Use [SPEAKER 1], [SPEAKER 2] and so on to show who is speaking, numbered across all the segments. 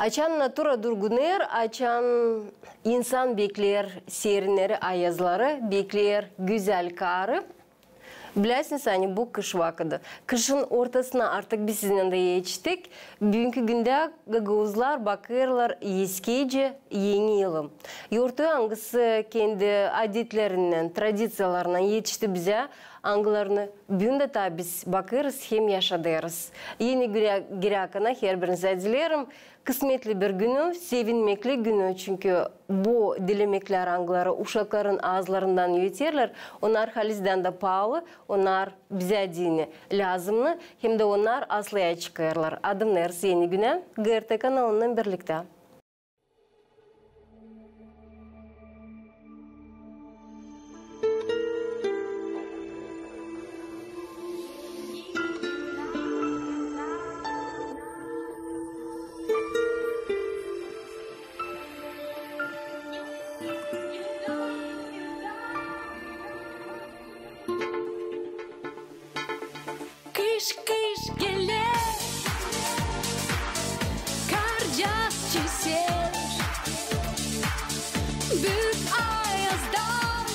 [SPEAKER 1] Açan natura durguner, açan insan bekler serinleri, ayazları, bekler güzel karı. Bilesiniz hani bu kış vakıdı. Kışın ortasına artık biz sizinle de geçtik. Bugünkü günde gagavuzlar bakırlar eskiyece yeni yılım. Yortu hangisi kendi adetlerinden, tradisiyalarından yetişti bize. Angılarını bugün de tabi biz bakırız hem yaşadırız. Yeni girakına her birinize dilerim. Kısmetli bir günü, sevinmekli günü. Çünkü bu dilemekler angıları uşakların ağızlarından yeterler. Onlar halizden de pahalı. Onlar bize dini lazımlı. Hem de onlar aslıya çıkarlar. Adım Ners yeni güne. GRT kanalından birlikte.
[SPEAKER 2] Kış gelir, kar yaz çizer, büyük ayazdan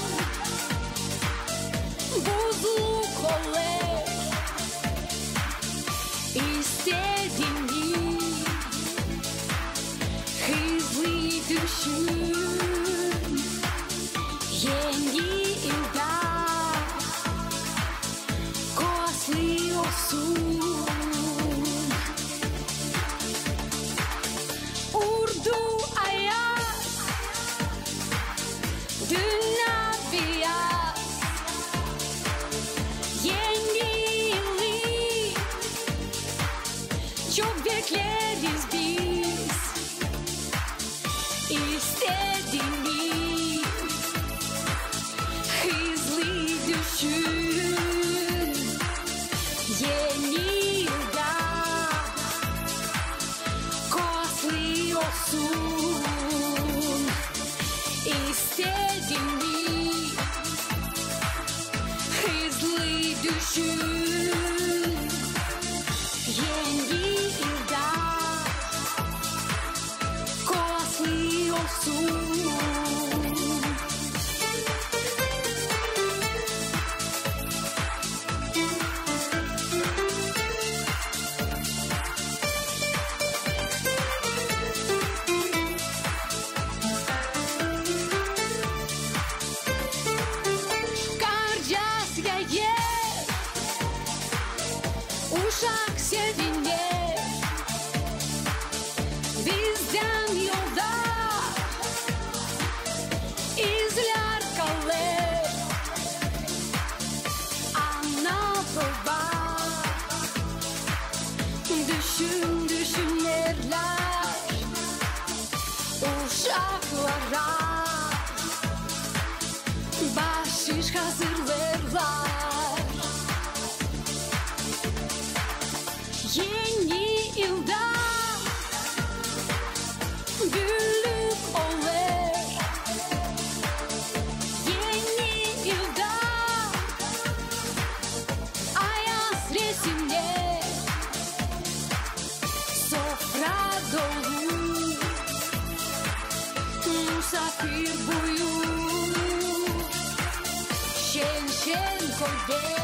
[SPEAKER 2] buzluk olur. İstediğini hızlı düşün, yeni yılda koslu olsun. Urdu ayaz, dünya beyaz, yeni yılı çok bekleriz biz. İstediğini hızlı düşün, yeni yılda koslu olsun. İstediğini hızlı düşün, yeni yılda koslu olsun. Uşak sevinir, bizden yolda izler kalır. Ana baba düşünürler uşaklara, bahşiş hazırlarlar. Yeni yılda büyük olur. Yeni yılda ayaz resimler, sofra dolu, misafir buyur, şen şen koyver.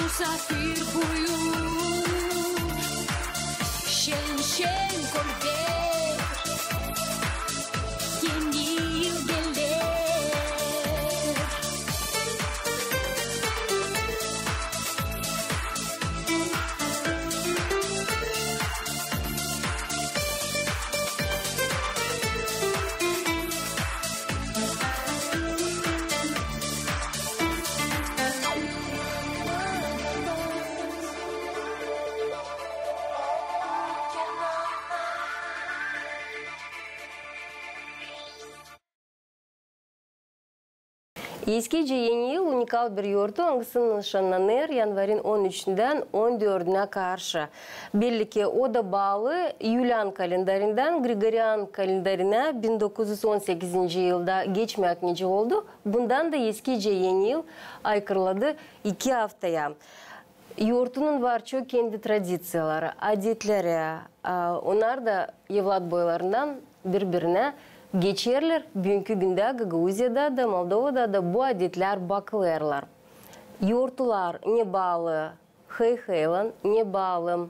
[SPEAKER 2] Misafir buyur, şen şen koyver, yeni yıl gelir.
[SPEAKER 1] Eskice yeni yıl unikal bir yurtu angısını nişanlanır yanvarın 13'ünden 14'üne karşı. Belli ki o da bağlı Yulian kalenderinden Gregorian kalenderine 1918. yılda geçmeknece oldu. Bundan da eskice yeni yıl aykırıladı 2 haftaya. Yurtunun var çok kendi tradisiyaları, adetleri. Onlar da evlat boylarından birbirine geçerler. Bugünkü günde Gagauziyada da Moldova'da da bu adetler bakılırlar. Yurtlar ne bağlı Heyheylan, ne bağlı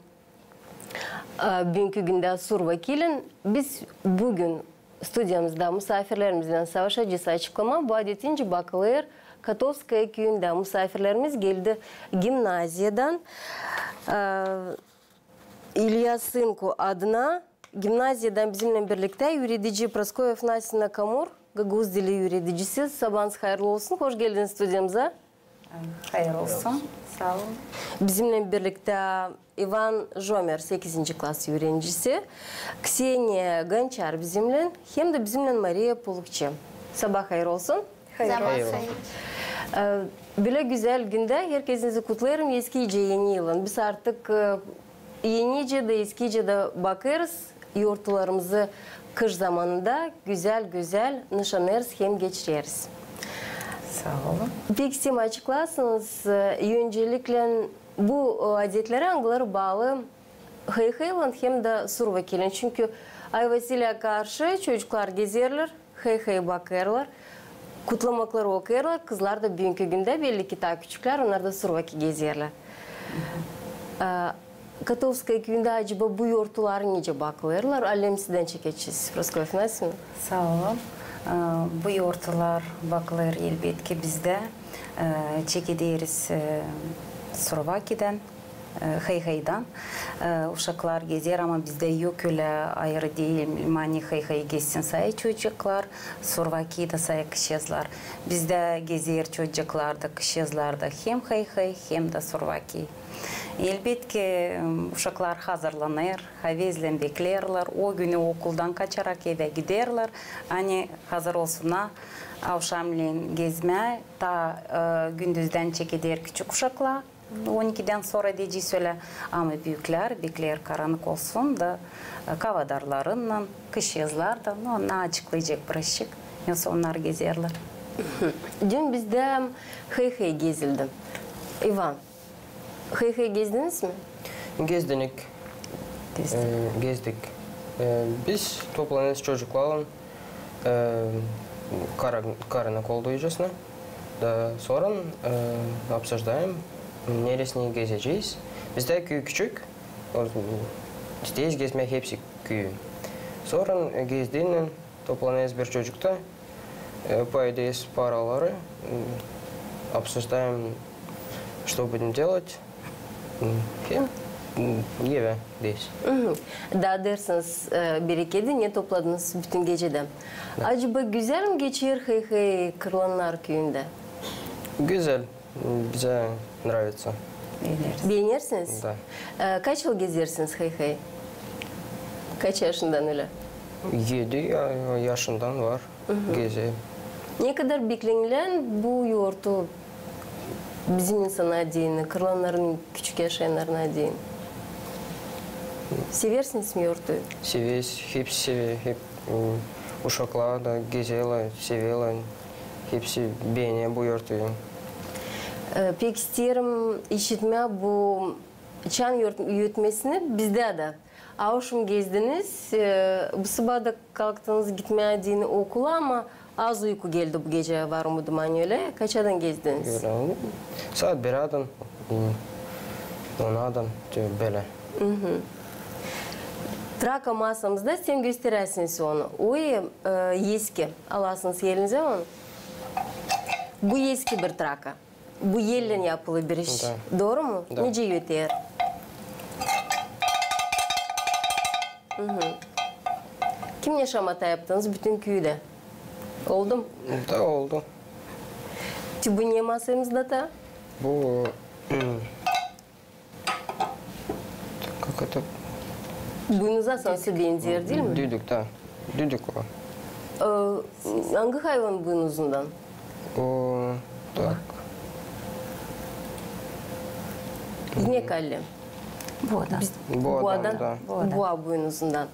[SPEAKER 1] bugünkü günde Survakilin. Biz bugün stüdyomuzda misafirlerimizden savaşacağız açıklama. Bu adetince bakılır. Katovskaya köyünde misafirlerimiz geldi gimnaziyadan. İlyasinko adına gimnaziyadan bizimle birlikte yürütici Praskoy Afnasina Kamur, Gaguz dili yürüticisi. Sabahınız hayırlı olsun. Hoş geldiniz stüdyomuza.
[SPEAKER 3] Hayırlı olsun. Sağ olun.
[SPEAKER 1] Bizimle birlikte Ivan Jomer 8. klas öğrencisi. Kseniya Gançar bizimle. Hem de bizimle Maria Pulukçı. Sabah hayırlı olsun.
[SPEAKER 3] Hayırlı.
[SPEAKER 1] Böyle güzel günde herkesinizi kutlarım eskice yeni yılın. Biz artık yenice de eskice de bakarız. Yurtlarımızı kış zamanında güzel güzel nişanlarız hem geçiririz.
[SPEAKER 3] Sağ olun.
[SPEAKER 1] Peki siz açıklarsınız. Öncelikle bu adetlere hangileri bağlı Heyheylan hem de Survakilin. Çünkü Ay Vasili'ye karşı çocuklar gezerler, Heyhey bakarlar. Kutlamakları okuyorlar. Kızlar da bugünkü günde belli ki daha küçükler. Onlar da Survaki gezerler. Katovskaya köyünde acaba bu yurtları nece bakılırlar? Alemsiden çekeceğiz. Praskoy Afnasina.
[SPEAKER 3] Sağ olun. Bu yurtlar bakılır elbette bizde. Çekideriz Survaki'den, Heyhey'dan. Uşaklar gezer ama bizde yok öyle ayrı değil. Mani Heyhey gezsin sayı çocuklar, Survaki'de sayı kişizler. Bizde gezer çocuklar da kişizler da hem Heyhey hem de Survaki. Elbette uşaklar hazırlanır, havezlen beklerler, o günü okuldan kaçarak eve giderler. Hani hazır olsuna akşamleyin gezme, ta gündüzden çekilir küçük uşaklar. 12'den sonra diyeceğiz öyle ama büyükler bekler karanlık olsun da kavadarlarınla, kış yazlarda onu açıklayacak bırakacak. Yoksa onlar gezerler.
[SPEAKER 1] Dün bizde Heyhey gezildi. Ivan, Heyhey gezdiniz mi?
[SPEAKER 4] Gezdik. Gezdik. Biz toplanırız çocuklarla karanlık olduğucasına. Sonra обсуждаем, neresini gezeceğiz. Bizde köy küçük. Здесь gezmek hepsi köy. Sonra gezdiğinde toplanırız bir çocukta. Поедем paraları. Обсуждаем, что будем делать. Hem evedeyiz.
[SPEAKER 1] Daha dersiniz bir iki ne topladınız bütün geceden? Acaba güzel mi geçiyor Heyhey Kırlanlar köyünde?
[SPEAKER 4] Güzel. Bize nравится.
[SPEAKER 1] Beğenirsiniz?
[SPEAKER 4] Da.
[SPEAKER 1] Kaç yıl gezersiniz Heyhey? Kaç yaşından öyle?
[SPEAKER 4] 7 yaşından var. Gezi.
[SPEAKER 1] Ne kadar beklenilen bu yurtu bizim insana deyin, Kırlanların küçük yaşayanlarına deyin. Seversiniz mi yurtu?
[SPEAKER 4] Severiz. Hepsi seviyor. Hep uşaklar da geziyorlar, seviyorlar. Hepsi beğeniyor bu yurtu.
[SPEAKER 1] Pek isterim işitme bu çan yürütmesini bizde de. Avuşum gezdiniz, bu sabah da kalktınız gitmeye deyin okula ama az uyku geldi bu gece var mı duman öyle? Kaçadan gezdiniz?
[SPEAKER 4] Saat 1'den, 10'dan böyle.
[SPEAKER 1] Traka masamızda sen gösterersiniz onu. O eski. Alasınız elinize onu. Bu eski bir traka. Bu yelle yapılı bir iş.
[SPEAKER 4] Da.
[SPEAKER 1] Doğru mu?
[SPEAKER 4] Da.
[SPEAKER 1] Nece yeter? Kimle şamata yaptınız bütün köyde? Oldu mu?
[SPEAKER 4] Da oldu.
[SPEAKER 1] Bu ne masamızda da?
[SPEAKER 4] Bu как это?
[SPEAKER 1] Boynunuza sansı benziyor değil mi?
[SPEAKER 4] Düdük da. Düdük o.
[SPEAKER 1] Hangi hayvan boynuzundan?
[SPEAKER 4] O, так.
[SPEAKER 1] İnek kalem.
[SPEAKER 3] Boğadan.
[SPEAKER 1] Boğadan,
[SPEAKER 4] da.
[SPEAKER 1] boğa boynuzundan.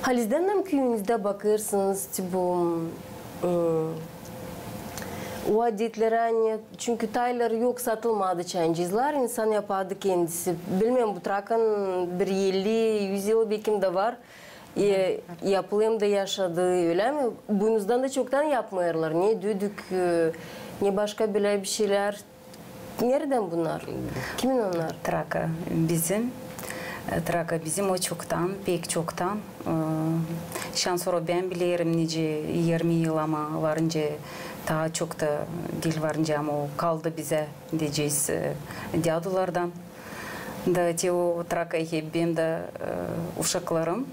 [SPEAKER 1] Halizden hem köyünüzde bakırsınız bu o adetleri hani çünkü tayları yok satılmadı çancızlar insan yapardı kendisi. Bilmem bu Trakan bir 50-100 yıl bekim de var. Yapılım da yaşadı öyle mi? Boynuzdan da çoktan yapmıyorlar. Ne düdük, ne başka bile bir şeyler. Nereden bunlar? Kimin onlar?
[SPEAKER 3] Traka bizim o çoktan, pek çoktan. Şan sonra ben bilirim nice 20 yıl ama varınca daha çok da dil varınca ama o kaldı bize diyeceğiz diyadulardan. Da te o Traka'yı hep benim de uşaklarım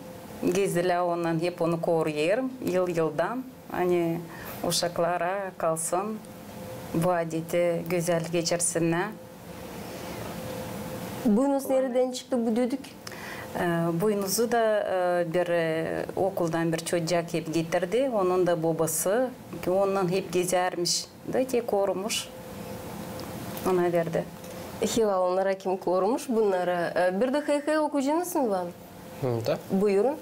[SPEAKER 3] gezdiler ondan hep onu koruyorum yıldan. Hani uşaklara kalsın bu adeti güzel geçirsinler.
[SPEAKER 1] Boynuz nereden çıktı bu düdük?
[SPEAKER 3] Boynuzu da bir okuldan bir çocuk hep getirdi. Onun da babası ondan hep gezermiş. Da te korumuş. Ona verdi.
[SPEAKER 1] Hiva onlara kim korumuş bunlara? Bir de hey okuyucunuz mu var?
[SPEAKER 4] Da.
[SPEAKER 1] Buyurun.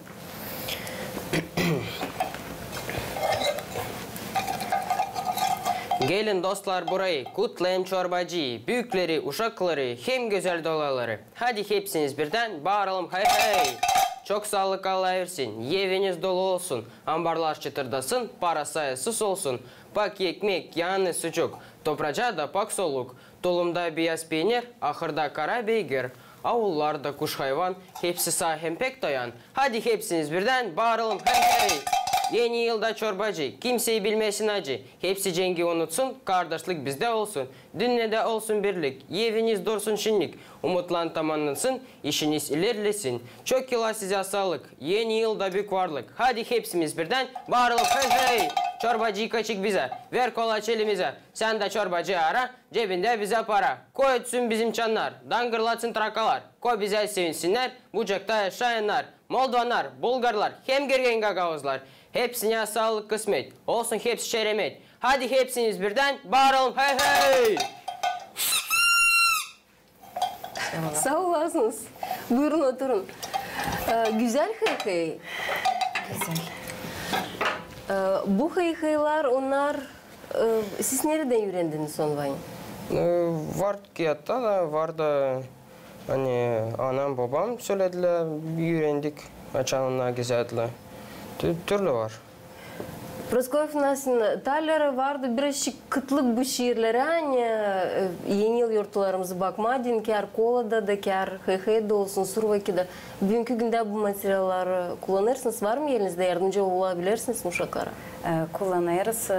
[SPEAKER 5] Gelin dostlar burayı, kutlayın çorbacıyı, büyükleri, uşakları, hem güzel dolaları. Hadi hepsiniz birden bağıralım hey hey. Çok sağlık Allah versin, eviniz dolu olsun, ambarlar çıtırdasın, para sayısız olsun. Pak ekmek, yağını sucuk, topraca da pak soluk, tulumda beyaz peynir, ahırda kara beygir. Avullarda kuş hayvan, hepsi sahem pek dayan. Hadi hepsiniz birden bağıralım hey hey. Yeni yılda çorbacı, kimseyi bilmesin acı. Hepsi cengi unutsun, kardeşlik bizde olsun. Dünyada olsun birlik, eviniz dursun şenlik. Umutlan tamamlansın, işiniz ilerlesin. Çok yıla size sağlık, yeni yılda büyük varlık. Hadi hepsimiz birden bağıralım hey hey. Çorbacıyı kaçık bize, ver kolaç elimize. Sen de çorbacıyı ara, cebinde bize para. Koy ötsün bizim çanlar, dangırlatsın trakalar. Koy bize sevinsinler, bucakta yaşayanlar. Moldovanlar, Bulgarlar, hem gergen gagavuzlar. Hepsine sağlık kısmet, olsun hepsi şeremet. Hadi hepsiniz birden bağıralım hey hey.
[SPEAKER 1] Sağ olasınız. Buyurun oturun. Güzel hey.
[SPEAKER 3] Güzel.
[SPEAKER 1] Bu hey-heyler onlar siz nereden öğrendiniz onları?
[SPEAKER 4] Var kiyatta da var da hani anam babam söylediler, öğrendik, açanına gezediler. Türlü var.
[SPEAKER 1] Proskoyevna'nın tayları vardı birazcık kıtlık bu şiirleri hani yeni yıl yurtlarımızı bakmadın kar kolada da kar hey-hey'de olsun Survaki'de. Bugünkü günde bu materialları kullanırsınız. Var mı elinizde yardımcı olabilirsiniz uşaklara?
[SPEAKER 3] Kullanırız.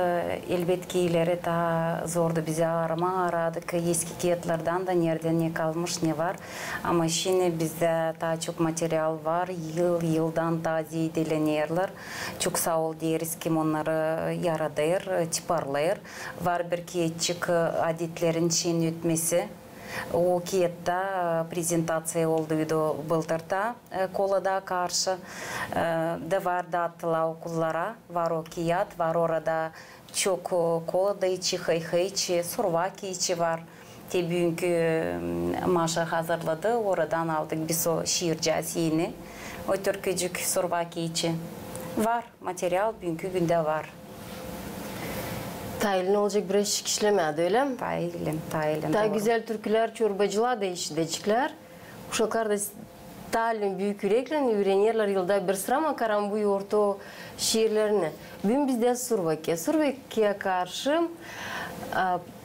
[SPEAKER 3] Elbette ileri daha zordu bize aradık. Eski kağıtlardan da nereden ne kalmış ne var. Ama şimdi bizde daha çok materyal var. Yıldan taze edilenler. Çok sağ ol deriz kim onları yaradır, çıparlar. Var bir kağıtçık adetlerin Çin ötmesi. O kağıtta prezentatsiya oldu былтырda kolada karşı da var dağıtılan okullara var o kağıt var orada çok kolada içi hey içi Survaki içi var. Bugünkü Maşa hazırladı oradan aldık biz o şiircaz yeni o türkücük Survaki içi var materyal bugünkü günde var.
[SPEAKER 1] Tayilin olacak biraz şık işlemedi öyle mi?
[SPEAKER 3] Tayilin.
[SPEAKER 1] Daha güzel türküler, çorbacılar da işledikler. Uşaklar da Tayilin büyük yürekle öğrenirler yılda bir sıra ama karan bu yoğurtu şiirlerini. Bugün bizde Survaki'ye karşı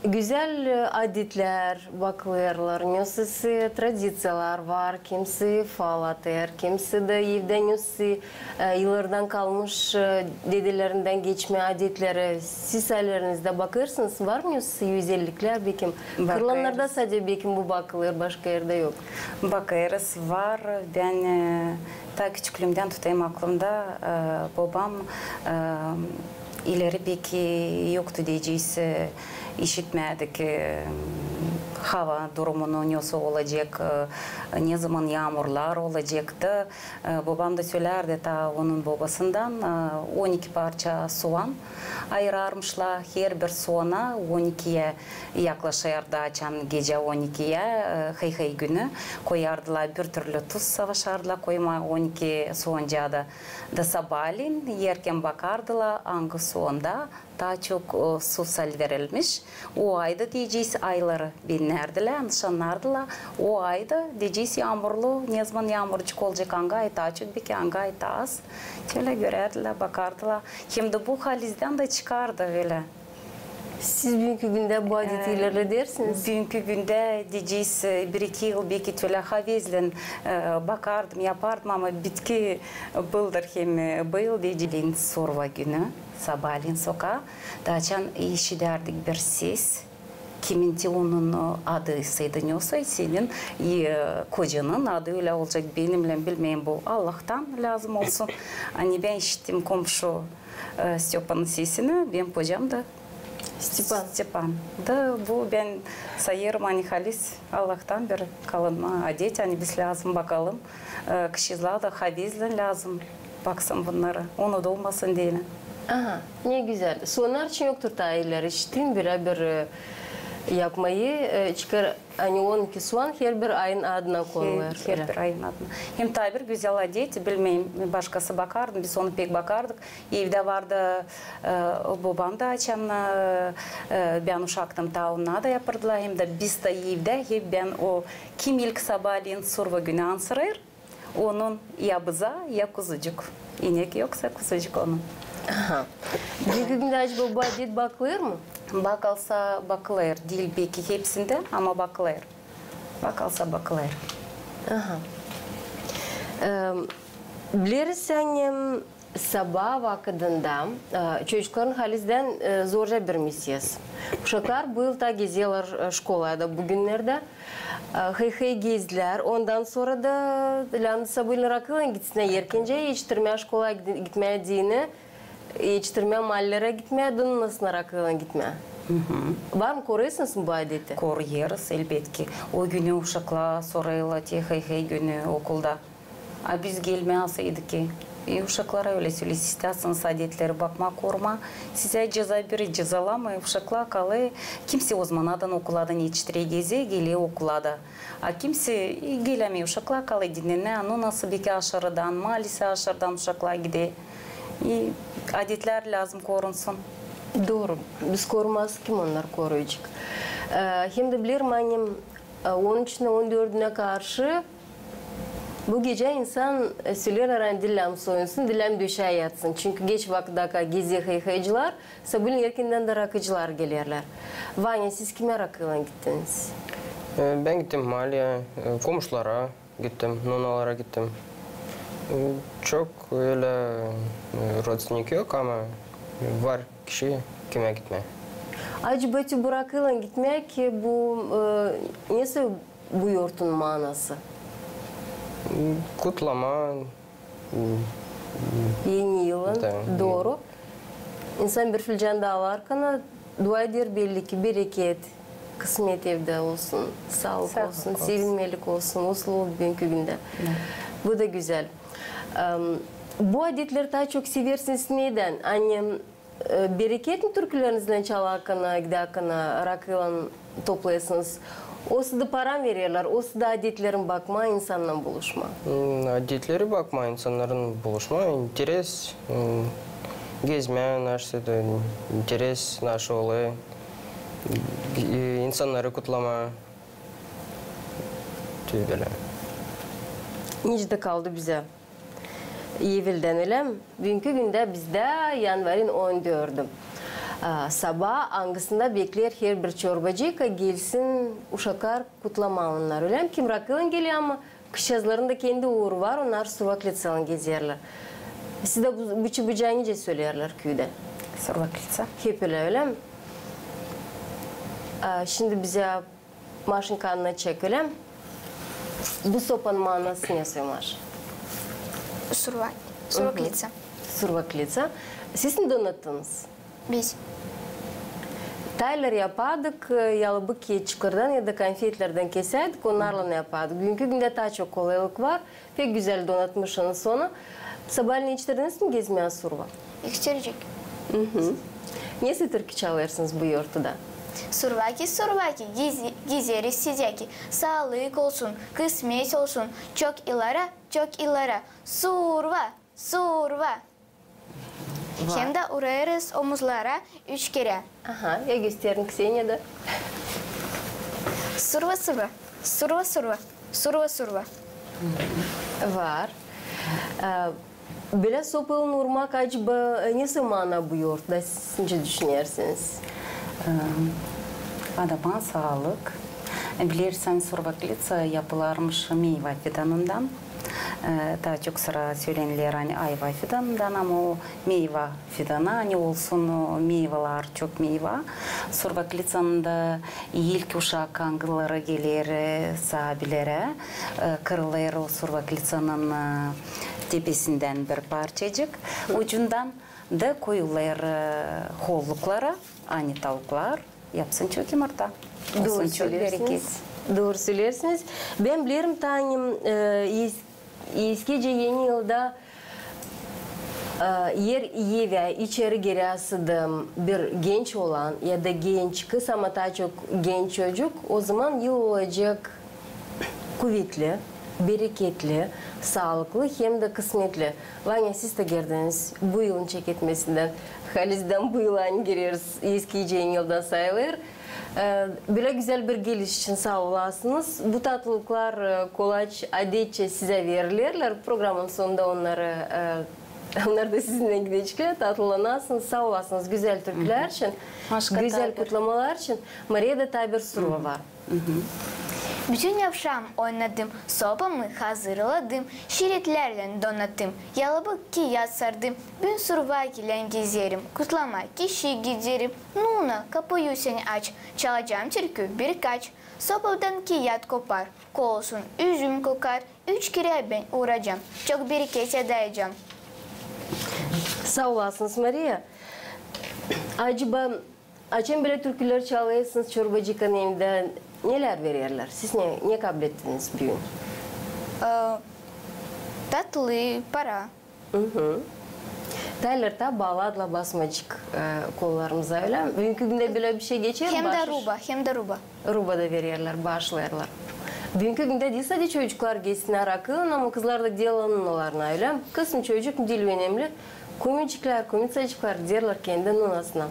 [SPEAKER 1] güzel adetler bakıyorlar. Nösisi tradisiyalar var. Kimisi fal atar, kimisi de evde nösisi yıllardan kalmış dedelerinden geçme adetleri. Siz ellerinizde bakırsınız. Var mı nösisi güzellikler bekim? Kırılanlarda sadece bekim bu bakılır. Başka yerde yok.
[SPEAKER 3] Bakırız var. Ben ta küçüklüğümden tutayım aklımda. Babam ileri belki yoktu diyeceğiz. İşitmedik hava durumunu nasıl olacak, ne zaman yağmurlar olacaktı. Babam da söylerdi ta onun babasından 12 parça soğan ayırarmışlar. Her bir soğana 12'ye yaklaşırdı açan gece 12'ye hey günü koyardılar, bir türlü tuz savaşardılar, koyma 12 soğancağı da sabahleyin yerken bakardılar hangi soğanda daha çok su verilmiş. O ayda diyeceğiz ayları bilinirdiler, nişanlardılar. O ayda diyeceğiz yağmurlu, ne zaman yağmurcuk olacak hangi ay daha çok belki hangi ay daha az. Şöyle görerdiler, bakardılar. Hem de bu halizden de çıkardı öyle.
[SPEAKER 1] Siz bugünkü günde bu adeti ilerledersiniz.
[SPEAKER 3] Bugünkü günde diyeceğiz bir iki yıl belki öyle havezlen bakardım, yapardım ama bitki bıldır hem bıyıl diyeceğin sorva günü. Sabahleyin sokağa daçan işiderdik bir ses. Kiminti onun adısıydı neyse senin kocanın adı öyle olacak benimle bilmeyin bu Allah'tan lazım olsun. Hani ben işittim komşu Stepa'nın sesini, benim kocam da Stepan. Da bu ben sayırım hani halis Allah'tan bir kalınma adet hani biz lazım bakalım. Kişiler de havizle lazım baksın bunlara. Onu da olmasın diye.
[SPEAKER 1] Aha, ne güzel. Soğanlar için yoktur tayiler. İşittim beraber yapmayı çıkar. Hani 12 soğan her bir ayın adına koyuyor.
[SPEAKER 3] Her bir ayın adına. Hem tabi bir güzel adet. Bilmeyim başkası bakardım. Biz onu pek bakardık. Evde vardı babam da açan ben uşaktım ta ona da yapardılar. Hem de biz de evde hep ben o kim ilk sabahleyin sorva günü ansırır. Onun ya bıza ya kuzucuk. İnek yoksa kuzucuk onun.
[SPEAKER 1] Bugünkü günde acaba bu adet bakılır mı?
[SPEAKER 3] Bakılsa bakılır. Değil belki hepsinde ama bakılır. Bakılsa bakılır.
[SPEAKER 1] Bilirsen sabah vakitinde çocukların halizden zorca bir misyası. Uşaklar bu yıl da geziyorlar şkolada bugünlerde. Hey gezdiler. Ondan sonra da landı sabahleyin rakılan gitsinler yerkence yetiştirmeye şkolaya gitmeye diyene yetiştirmeye mahallelere gitmeye dınlasına rakılan gitmeye. Var mı koruyorsunuz bu adeti?
[SPEAKER 3] Koruyoruz elbette. O günü uşaklar sorayla hey günü okulda. Biz gelmeyeseydik ki. Uşaklara öyle söyle, isterseniz adetleri bakma, koruma. Size ceza biri cezalama, uşaklar kalı. Kimse o zamanlardan okuladan yetiştire geze, geliyor okulada. Kimse gelemiyor, uşaklar kalı dinlene. Onu nasıl bir ki aşırıdan, maalesef aşırıdan uşaklar gidiyor. Adetler lazım korunsun.
[SPEAKER 1] Doğru. Biz korumaz kim onlar koruyacak. Hem de bilirim annem 13'üne 14'üne karşı bu gece insan söylerler dilem soyunsun, dilem döşeye yatsın. Çünkü geç vakitte gezi heyheyciler, sabahleyin erkenden de rakıcılar gelirler. Vanya siz kime rakıyla gittiniz?
[SPEAKER 4] Ben gittim mahalleye, komşulara gittim, nonalara gittim. Çok öyle родственник yok ama var kişi kime gitmeye.
[SPEAKER 1] Acaba bu rakıyla gitmek bu nasıl bu yurtun manası?
[SPEAKER 4] Kutlama.
[SPEAKER 1] Yeni yılın doğru. İnsan bir filcan da alarken dua eder belli ki bereket, kısmet evde olsun, sağlık olsun, sevinmelik olsun, uslu ol bugünkü günde. Bu da güzel. Bu adetleri daha çok seversiniz neden? Annem bereket mi türkülerinizden çalarken, giderken rakıyla toplayasınız? O da param veriyorlar, o da adetlerin bakma, insanla buluşma.
[SPEAKER 4] Adetleri bakma, insanların buluşma, interes, gezme, naşsede, interes, naş olay, insanları kutlama, böyle.
[SPEAKER 1] Necde kaldı bize? Evilden öyle mi? Bugünkü günde bizde yanvarın 14'ü. Sabah hangisinde bekler her bir çorbacı ki gelsin uşaklar kutlama onlar öyle mi? Kim rakıyla geliyor ama kış yazlarında kendi uğru var, onlar survaklitsalan gezerler. Siz de bu bıcağı nece söylerler köyde?
[SPEAKER 3] Survaklitsa.
[SPEAKER 1] Hep öyle mi? Şimdi bize marşın kanına çek öyle mi? Bu sopanın manası ne söyler?
[SPEAKER 6] Survaklitsa.
[SPEAKER 1] Survaklitsa. Siz mi donattınız?
[SPEAKER 6] Biz.
[SPEAKER 1] Taylar yapadık, yalıbı keçiklerden ya da konfetlerden keserdik, onlarla yapardık. Bugünkü günde daha çok kolaylık var. Pek güzel donatmışsınız sonra. Sabahleyin içtirdiniz mi gezmeyen surva?
[SPEAKER 6] İçerecek.
[SPEAKER 1] Nesi türkü çalarsınız bu yortuda?
[SPEAKER 6] Survaki, gizeri sizeki. Sağlık olsun, kısmet olsun. Çok ilara. Surva. Hem de urarız omuzlara 3 kere.
[SPEAKER 1] Aha, ya gösterin Kseniya'da.
[SPEAKER 6] Surva.
[SPEAKER 1] Var. Böyle sopalı vurmak acaba ne zamana bu yoğurtda siz ne düşünüyorsunuz?
[SPEAKER 3] Adama sağlık. Bilirsen survaklica yapılarmış meyve fidanından. Daha çok sıra söylenilir hani ayva fidanından ama o meyve fidanı hani olsun o meyveler çok meyve. Survaklicanın da ilk uşak angıları gelir sahabilere. Kırılır o survaklicanın tepesinden bir parçacık. Ucundan da koyulur holluklara, hani tavuklar yapsın çok yumurta.
[SPEAKER 1] Doğru söylersiniz. Doğru söylersiniz. Ben bilirim tanım eskice yeni yılda yer içeri girasıdım bir genç olan ya da genç kız ama daha çok genç çocuk o zaman yıl olacak kuvvetli, bereketli, sağlıklı hem de kısmetli. Vanya siz de girdiniz bu yılın çeketmesinden. Haliz'den bu yılan giriyoruz eskice yeni yıldan sayılır. Böyle güzel bir geliş için sağ olasınız. Bu tatlılıklar kolaç adetçe size verirler. Programın sonunda onlar da sizinle gidecekler. Tatlılanasınız, sağ olasınız. Güzel türküler için, güzel kutlamalar için. Maria'da Taber Surva var.
[SPEAKER 6] Bütün yapşam oynadım, sopamı hazırladım, şiritlerle donattım, yalıbık ki yatsardım, gün survakiyle gezerim, kutlama kişi giderim, nuna kapıyı seni aç, çalacağım türkü birkaç, sopadan ki yat kopar, kolsun üzüm kokar, 3 kere ben uğrayacağım, çok bereket edeceğim.
[SPEAKER 1] Sağ olasınız Maria. Acaba açın böyle türküler çalıyorsunuz çorbacıkın evinde neler verirler? Siz ne kabul ettiniz bugün?
[SPEAKER 6] Tatlı, para.
[SPEAKER 1] Taylarda baladla basmacık kollarımıza öyle mi? Bugünkü günde böyle bir şey geçer mi?
[SPEAKER 6] Hem de ruba.
[SPEAKER 1] Ruba da verirler, başlarlar. Bugünkü günde değil sadece çocuklar geçsinler akılın ama kızlar da diyalanırlar öyle mi? Kısım çocuk dil önemli. Komicikler, komitsacıklar derler kendi nunasına.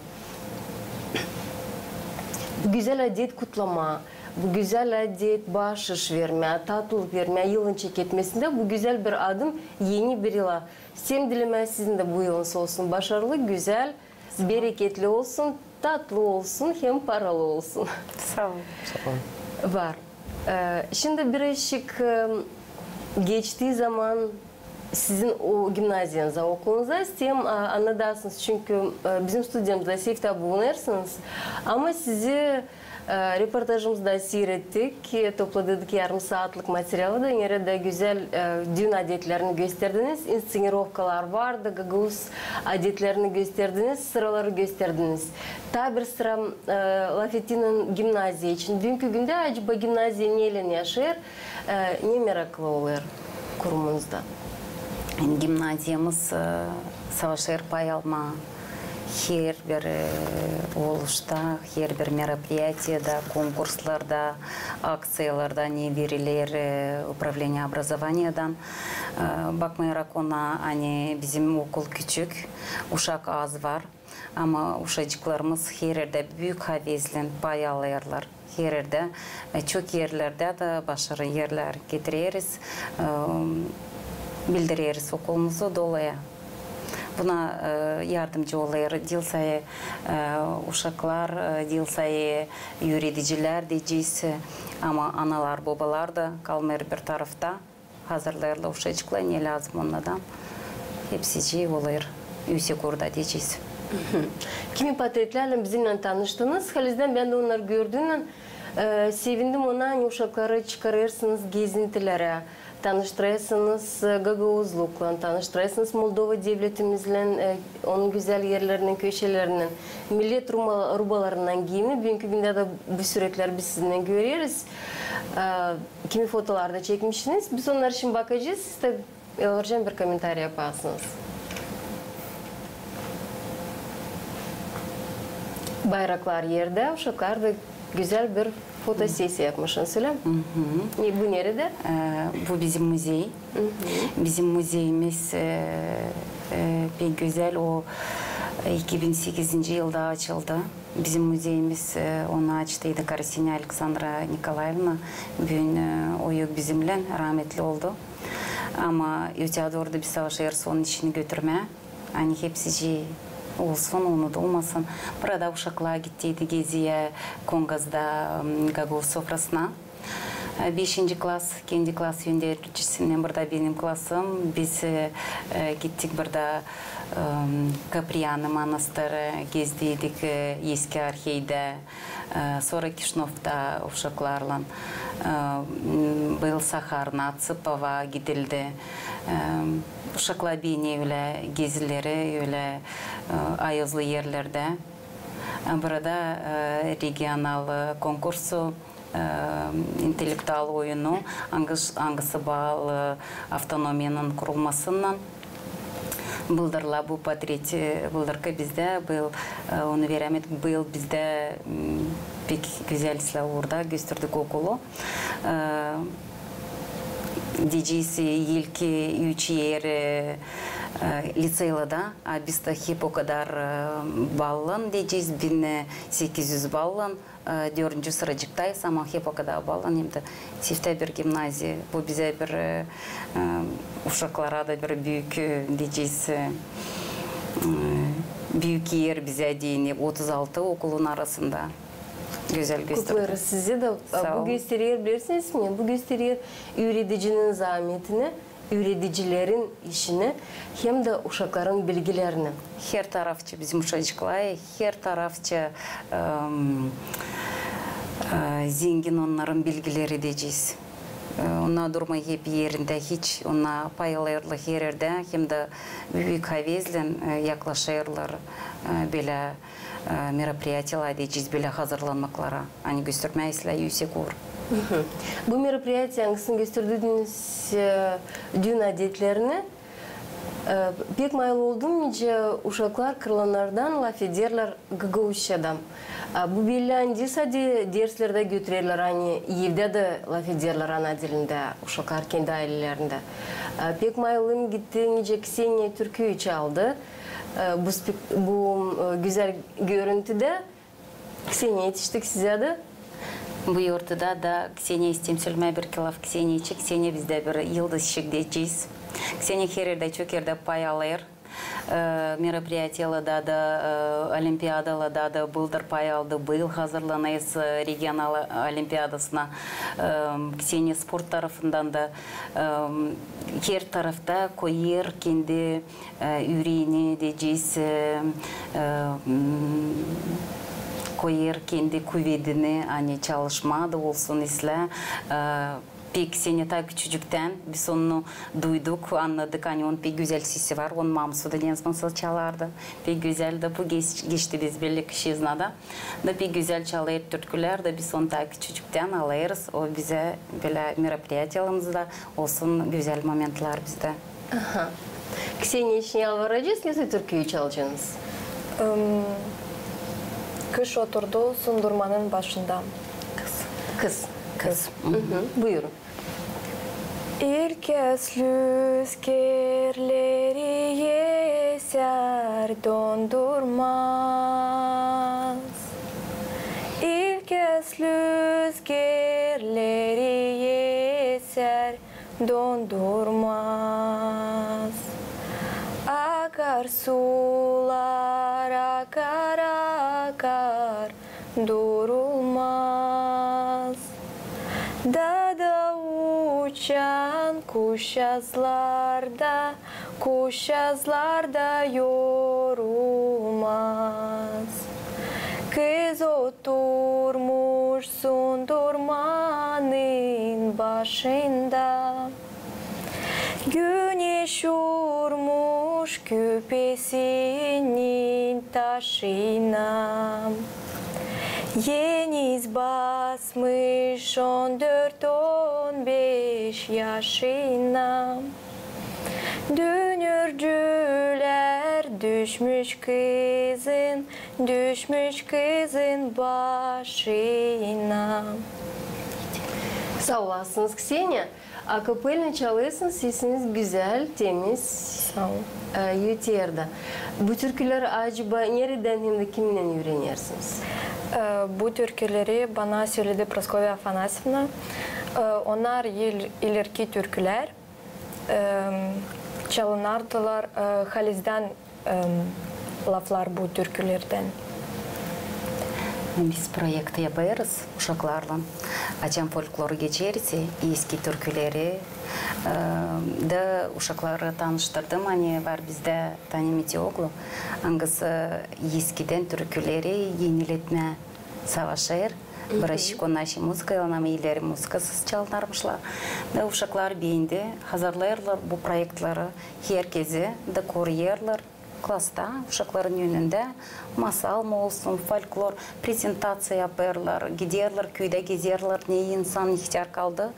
[SPEAKER 1] Bu güzel adet kutlama, bu güzel adet bahşiş verme, tatlılık verme yılın çeketmesinde bu güzel bir adım yeni bir yıla. Sem dileme sizin de bu yılınız olsun. Başarılı, güzel, bereketli olsun, tatlı olsun, hem paralı olsun.
[SPEAKER 3] Sağ olun.
[SPEAKER 1] Var. Şimdi birazcık geçtiği zaman sizin o gimnaziyanıza, okulunuza sistem anladarsınız. Çünkü bizim stüdyomuzda sefta bulunarsınız. Ama sizi reportajımızda seyrettik. Topladık yarım saatlik materyali da yine de güzel düğün adetlerini gösterdiniz. İnscenirovkalar vardı, gaguz adetlerini gösterdiniz, sıraları gösterdiniz. Tabi bir sıra Lafettin'in gimnaziya için. Dünkü günde acaba gimnaziya neyle yaşar, ne meraklı olur kurumunuzda?
[SPEAKER 3] Gimnaziyamız savaşır pay alma her bir oluşta, her bir merоприятиеда, konkurslarda, aksiyalarda ne verilir upravlение образованиядан. Bakmayarak ona hani bizim okul küçük, uşak az var ama uşacıklarımız her yerde büyük havezlen pay alırlar. Her yerde, çok yerlerde de başarı yerler getiririz. Bildiririz okulumuzu dolaya. Buna yardımcı oluyor. Dil sayı uşaklar, dil sayı yöneticiler diyeceğiz. Ama analar, babalar da kalmıyor bir tarafta. Hazırlarlar uşacıklar ne lazım onlardan. Hepsi oluyor. Yüksek orada diyeceğiz.
[SPEAKER 1] Kimi portretlerle bizimle tanıştınız. Haliz'den ben de onları gördüğümden sevindim ona uşakları çıkarırsınız gezintilere. tanıştırırsınız Gagavuzlukla, tanıştırırsınız Moldova devletimizle, onun güzel yerlerinin, köşelerinin, millet rubalarından giyimi. Bugünkü günde de bu sürekler biz sizinle görüyoruz. Kimi fotolarda çekmişsiniz. Biz onlara şimdi bakacağız. Siz de Elvarcan bir komentar yaparsınız. Bayraklar yerde, uşaklar da güzel bir fotosesya yapmışsınız, öyle mi? Bu nerede?
[SPEAKER 3] Bu bizim müzey. Bizim müzeyimiz pek güzel. O 2008 yılda açıldı. Bizim müzeyimiz onu açtıydı Karasina Aleksandra Nikolaevna. Bugün o yok bizimle rahmetli oldu. Ama ötede orada bir savaş yarısı onun içini götürme. Hani hepsi olsun, onu da olmasın. Burada uşaklar gittiydi geziye Kongaz'da Gagavuz sofrasına. 5. klas, kendi klas yöneticisinен burada benim klasım. Biz gittik burada Kapriyanı Manastırı gezdiydik eski arxeyde. Sonra Kişnov'da uşaklarla был Saharna, Tsıpava gidildi. Uşaklar beni öyle gezileri, öyle ayazlı yerlerde. Burada regional konkursu, intellektual oyunu, hangisi bağlı автономияның kurulmasından Бұлдырла bu portreti, бұлдырқы bizde, onu veremedik, bizde pek güzel orada gösterdik okulu. Diyeceğiz ilk 3 yer liseyde, biz de hep o kadar ballan diyeceğiz, 1800 ballan. 4. sıracıktayız ama hep o kadar ballan. Hem de çifte bir gimnaziya. Bu bize bir uşaklara da bir büyük diyeceğiz büyük yer bize deyin. 36 okulun arasında. Güzel gösteriyor.
[SPEAKER 1] Kutlarız size de. Bu gösteriyi bilirsiniz mi? Bu gösteriyi üreticinin zahmetini, üreticilerin işini hem de uşakların bilgilerini.
[SPEAKER 3] Her tarafçı bizim uşacıklar, her tarafçı zengin onların bilgileri diyeceğiz. Ona durmayı hep yerinde, hiç ona paylaşırlar her yerde, hem de büyük havezle yaklaşırlar böyle merapриятиялар diyeceğiz, böyle hazırlanmaklara. Hani göstermeyizler yüksek olur.
[SPEAKER 1] Bu merapриятиянızın gösterdiğiniz düğün adetlerini pek mayıl oldum nice uşaklar kırılanlardan laf ederler Gagavuzçadan. Bu belli sadece derslerde götürürler, hani evde de laf ederler ana dilinde uşaklar kendi ailelerinde. Pek mayılım gitti nice Kseniya türküyü çaldı. Bu güzel görüntüde Kseniya yetiştik size de.
[SPEAKER 3] Bu yurtta da Kseniya istemsülme bir kilaf Kseniya içi. Kseniya bizde bir yıldız şık diyeceğiz. Kseniya her yerde çok yerde pay alır. Merapриятияларда da, Olimpiadalarda da бұлдыр pay aldı. Bu yıl hazırlanayız regional olimpiyadasına. Kseniya sport tarafından da her tarafta koyar kendi yüreğini diyeceğiz. Koyar kendi kuvvetini, hani çalışma da olsun isle. Pek Kseniya ta küçücükten biz onu duyduk, anladık. Hani onun pek güzel sesi var. Onun mamısı da nasıl çalardı. Pek güzel de bu geçti biz belli kişiyiz da. Pek güzel çalıyor türküler de biz onu ta küçücükten alırız. O bize böyle merapриятияларımızda olsun güzel momentler bizde.
[SPEAKER 1] Kseniya için yalvaracağız, nasıl türküyü çalacaksınız?
[SPEAKER 7] Kış oturdu sundurmanın başında.
[SPEAKER 1] Kız. Buyurun.
[SPEAKER 7] İlk rüzgarleri eser dondurmaz. İlk rüzgarleri eser dondurmaz. Akar sular akar akar durulmaz. Dağda uçan kuş yazlarda yorulmaz. Kız oturmuş sundurmanın başında. uçurmuş küpesinin taşına. Yeniz basmış 14-15 yaşına. Dönürcüler düşmüş kızın başına.
[SPEAKER 1] Sağ olasınız Ksenia. Akapelini çalıyorsunuz, sesiniz güzel, temiz.
[SPEAKER 7] Sağ olun.
[SPEAKER 1] Yeterli. Bu türküleri acaba nereden hem de kiminle öğreniyorsunuz?
[SPEAKER 7] Bu türküleri bana söyledi Praskovya Afanasьевна. Onlar ileriki türküler. Çalınardılar. Haliz'den laflar bu türkülerden.
[SPEAKER 3] Biz proyekti yaparız uşaklarla. Açan folkloru geçeriz, eski türküleri da uşakları tanıştırdım. Hani var bizde tanımiti oğlu. Hangisi eskiden türküleri yeniletme savaşır. Bıraşık naşı muzikayla, ama ileri muzikasız çalınarmışlar. Da uşaklar beğendi. Hazırlayırlar bu proyektleri. Herkesi de koruyarlar. Klasta, uşakların yönünde masal mı olsun, folklor, prezentasiya yaparlar, giderler, köyde gezerler, ne insan ihtiyar kaldı,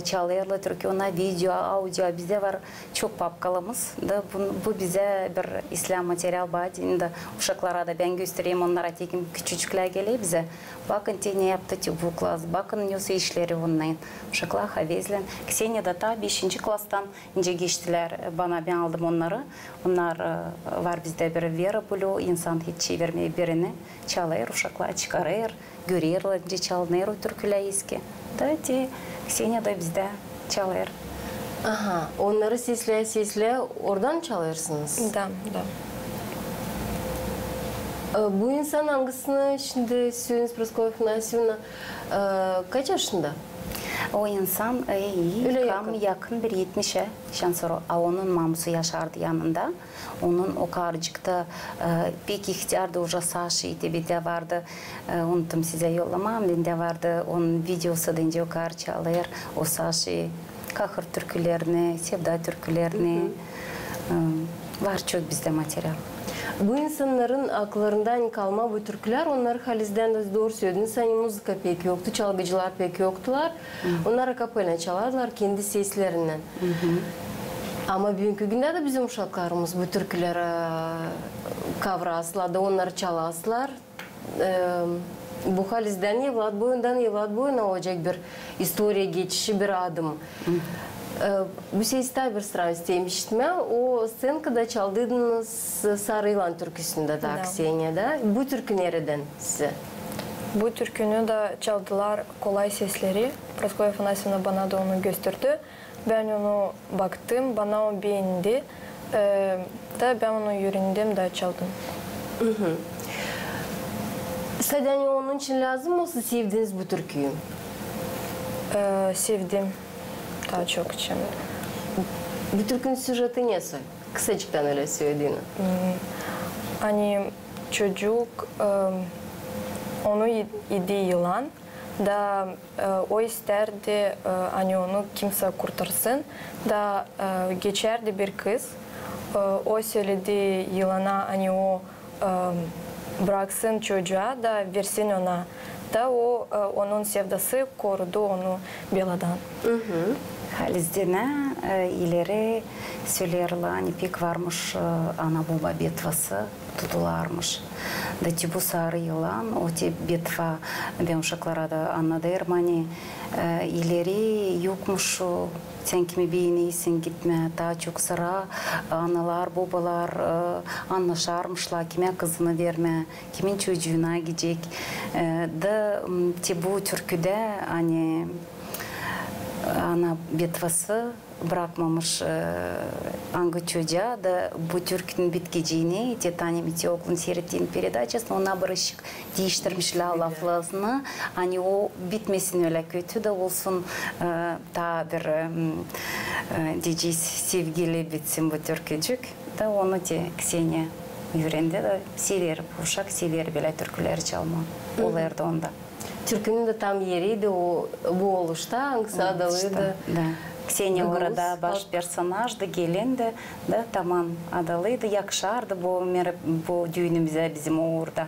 [SPEAKER 3] çalıyorlar, Türkiye ona video, audio, bizde var çok papkalımız. Da bu bize bir İslam materyal badinde uşaklara da ben göstereyim, onlara tekim küçücükler geliyor bize. Bakın ne yaptı bu klas, bakın nasıl işleri onların. Uşaklar havezlen. Ksenia da ta 5. klastan ince geçtiler bana, ben aldım onları. Onlar var bizde bir vera bulu, insan hiç çevirmeye birini çalıyor, uşaklar çıkarıyor, görüyorlar, ince çalınıyor o türküler eski. Da Ksenia da bizde çalıyor.
[SPEAKER 1] Aha, onları sesle oradan çalıyorsunuz.
[SPEAKER 7] Da.
[SPEAKER 1] Bu insan hangisini şimdi söylüyorsunuz Praskovya Afanasьевна kaç yaşında?
[SPEAKER 3] O insan yakın bir 70'e şansoro. Onun mamusu yaşardı yanında. Onun o karcıkta pek ihtiyarda уже Саши bir de vardı. Unuttum size yollamam. Bende vardı. Onun videosu da o kar çalıyor. O Саши kahır türkülerini, sevda türkülerini. Var çok bizde materyal.
[SPEAKER 1] Bu insanların akıllarından kalma bu türküler, onlar Haliz'den de doğru söylediniz. Hani müzika pek yoktu, çalgıcılar pek yoktular. Onlar akapelini çalardılar kendi seslerinden. Ama bugünkü günde de bizim uşaklarımız bu türküleri kavrasılar da onları çalasılar. Bu Haliz'den yıllar boyuna olacak bir istoriya geçişi, bir adım. Bu sesler bir sıra istemiştim. O scenkada çaldığınız Sarı Yılan türküsünde de Ksenia'da. Bu türkü nereden size?
[SPEAKER 7] Bu türkünü de çaldılar kolay sesleri. Praskovya Afanasьевна bana da onu gösterdi. Ben onu baktım, bana o beğendi. Da ben onu öğrendim de çaldım.
[SPEAKER 1] Sadece onun için lazım olsa sevdiniz bu türküyü?
[SPEAKER 7] Sevdim. Daha çok için.
[SPEAKER 1] Bu türkünün süjeti ne? Kısacıktan öyle söylediğini.
[SPEAKER 7] Hani çocuk onu yedi yılan da o isterdi hani onu kimse kurtarsın da geçerdi bir kız. O söyledi yılana hani o bıraksın çocuğa da versin ona. Da o onun sevdası korudu onu beladan.
[SPEAKER 3] Haliz'de ileri söylerler, hani pek varmış ana baba bitvası tutularmış. Da bu Sarı Yılan, o bitva ben uşaklara da anladım, hani ileri yokmuş, sen kimi beğeniysin gitme, daha çok sıra analar, babalar anlaşarmışlar, kime kızını verme, kimin çocuğuna gidecek. Da bu türküde hani ana bitvası bırakmamış hangi çocuğa da bu türkünün bitkiciğini Titanium Etioklu'nun seyrettiğin peredachasını ona barışık değiştirmişler laflarını. Hani o bitmesin öyle kötü de olsun daha bir diyeceğiz sevgili bitsin bu türkücük. Da onu Ksenia öğrendi de sever, uşak sever bile türküleri çalma. Olardı onda.
[SPEAKER 1] Türkünün de tam yeriydi o bu oluşta, hangisi adalıydı.
[SPEAKER 3] Ксения
[SPEAKER 1] Гагауз
[SPEAKER 3] орада баш персонажды геленді, да, таман адалıydı, yakışardı bu düğünümüze bizim orada.